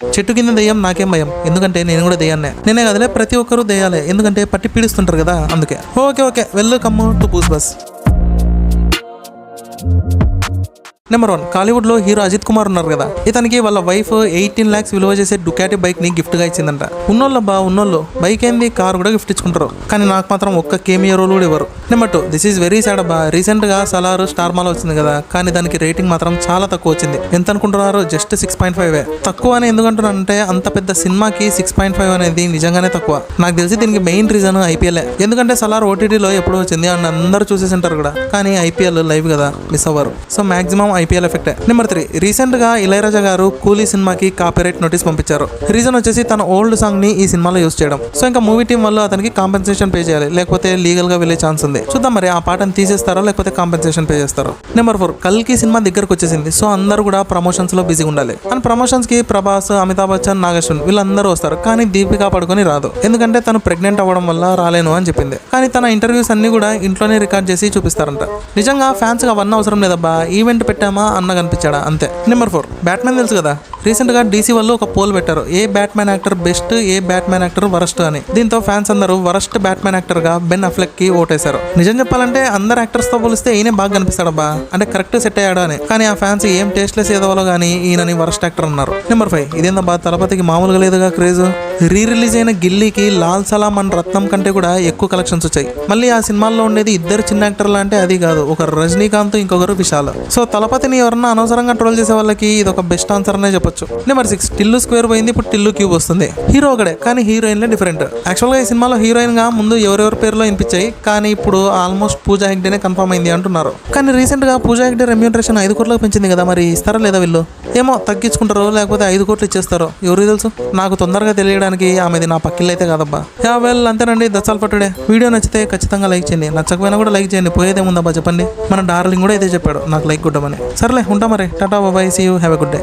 చెట్టు కింద దెయ్యం నాకేం భయం, ఎందుకంటే నేను కూడా దెయ్యాన్నే. నేనే కదలే, ప్రతి ఒక్కరు దెయ్యాలే, ఎందుకంటే పట్టి పీడిస్తుంటారు కదా అందుకే. ఓకే వెళ్ళు కమ్ము టు బూస్ బస్. నెంబర్ 1, కాలీవుడ్ లో హీరో అజిత్ కుమార్ ఉన్నారు కదా, ఇతనికి వాళ్ళ వైఫ్ 18 lakhs విలువ చేసే డుకాటి బైక్ ని గిఫ్ట్ గా ఇచ్చిందంట. ఉన్నోళ్ళు బైక్ ఏంది కార్ కూడా గిఫ్ట్ ఇచ్చుకుంటారు, కానీ నాకు మాత్రం ఒక్క కేమియో రోల్ కూడా ఇవ్వరు. Number 2, this is very sad అబ్బా. రీసెంట్ గా సలార్ స్టార్ మాల్ వచ్చింది కదా, కానీ దానికి రేటింగ్ మాత్రం చాలా తక్కువ వచ్చింది. ఎంత అనుకుంటున్నారు? జస్ట్ 6.5. తక్కువ అని ఎందుకంటున్నానంటే అంత పెద్ద సినిమాకి 6.5 అనేది నిజంగానే తక్కువ. నాకు తెలిసి దీనికి మెయిన్ రీజన్ ఐపీఎల్, ఎందుకంటే సలార్ ఓటీటీలో ఎప్పుడో వచ్చింది అండ్ అందరూ చూసేసింటారు కూడా, కానీ ఐపీఎల్ లైవ్ కదా, మిస్ అవ్వరు. So maximum IPL effect. Number 3, recent గా ఇళయరాజా గారు కూలీ సినిమాకి కాపీరైట్ నోటీస్ పంపించారు. రీజన్ వచ్చేసి తన ఓల్డ్ సాంగ్ ని ఈ సినిమాలో యూస్ చేయడం. సో ఇంకా మూవీ టీం వల్ల అతనికి కాంపెన్సేషన్ పే చేయాలి, లేకపోతే లీగల్ గా వెళ్ళే ఛాన్స్ ఉంది. చూద్దాం మరి ఆ పాటను తీసేస్తారో లేకపోతే కాంపెన్సేషన్ పే చేస్తారో. నెంబర్ 4, కల్కి సినిమా దగ్గరకు వచ్చేసింది. సో అందరూ కూడా ప్రమోషన్స్ లో బిజీగా ఉండాలి. అండ్ ప్రమోషన్స్ కి ప్రభాస్, అమితాబ్ బచ్చన్, నాగశ్విన్ వీళ్ళందరూ వస్తారు, కానీ దీపికా పడుకొని రాదు, ఎందుకంటే తను ప్రెగ్నెంట్ అవ్వడం వల్ల రాలేను అని చెప్పింది. కానీ తన ఇంటర్వ్యూస్ అన్ని కూడా ఇంట్లోనే రికార్డ్ చేసి చూపిస్తారంట. నిజంగా ఫ్యాన్స్ గా అవన్నీ అవసరం లేదబ్బా, ఈవెంట్ పెట్టామా అన్న కనిపించాడా అంతే. నెంబర్ 4, బ్యాట్మెన్ తెలుసు కదా, రీసెంట్ గా డీసీ వాళ్ళు ఒక పోల్ పెట్టారు, ఏ బ్యాట్మెన్ యాక్టర్ బెస్ట్, ఏ బ్యాట్మెన్ యాక్టర్ వరస్ట్ అని. దీంతో ఫ్యాన్స్ అందరూ వరస్ట్ బ్యాట్మెన్ యాక్టర్ గా బెన్ అఫ్లెక్ కి ఓటేశారు. నిజం చెప్పాలంటే అందరు యాక్టర్స్ తో పోలిస్తే ఈయనే బాగా కనిపిస్తాడబ్బా, అంటే కరెక్ట్ సెట్ అయ్యాడు అని. కానీ ఆ ఫ్యాన్స్ ఏం టేస్ట్లెస్ ఏదోలో గానీ ఈయనని వరస్ట్ యాక్టర్ అన్నారు. నెంబర్ 5, ఇదేందబ్బా తలపతికి మామూలుగా లేదుగా క్రేజ్. రిలీజ్ అయిన గిల్లీకి లాల్ సలాం అండ్ రత్నం కంటే కూడా ఎక్కువ కలెక్షన్స్ వచ్చాయి. మళ్ళీ ఆ సినిమాల్లో ఉండేది ఇద్దరు చిన్న యాక్టర్లు అంటే అది కాదు, ఒకరు రజనీకాంత్ ఇంకొకరు విశాల్. సో తలపతిని ఎవరన్నా అనవసరంగా ట్రోల్ చేసే వాళ్ళకి ఇది ఒక బెస్ట్ ఆన్సర్ అనే చెప్పొచ్చు. నెంబర్ 6, టిల్లు స్క్వేర్ పోయింది, ఇప్పుడు టిల్లు క్యూబ్ వస్తుంది. హీరో ఒకడే కానీ హీరోయిన్లే డిఫరెంట్. యాక్చువల్గా ఈ సినిమాలో హీరోయిన్ గా ముందు ఎవరెవరి పేరులో వినిపించాయి, కానీ ఇప్పుడు ఆల్మోస్ట్ పూజా హెగ్డేనే కన్ఫర్మ్ అయింది అంటున్నారు. కానీ రీసెంట్ గా పూజా హెగ్డే రెమ్యూనరేషన్ 5 కోట్లకు పెంచింది కదా, మరి ఇస్తారా లేదా వీళ్ళు? ఏమో తగ్గించుకుంటారో లేకపోతే 5 కోట్లు ఇచ్చేస్తారో ఎవరికి తెలుసు. నాకు తొందరగా తెలియడానికి ఆమెది నా పక్కిల్లు అయితే కాదబ్బా. వెల్ అంతేనండి, that's all for today. Video నచ్చితే ఖచ్చితంగా లైక్ చేయండి, నచ్చకపోయినా కూడా లైక్ చేయండి, పోయేదేముందబ్బా చెప్పండి. మన డార్లింగ్ కూడా ఇదే చెప్పాడు, నాకు లైక్ కొట్టమని. సర్లే ఉంటా మరి, tata bye, see you, have a good day.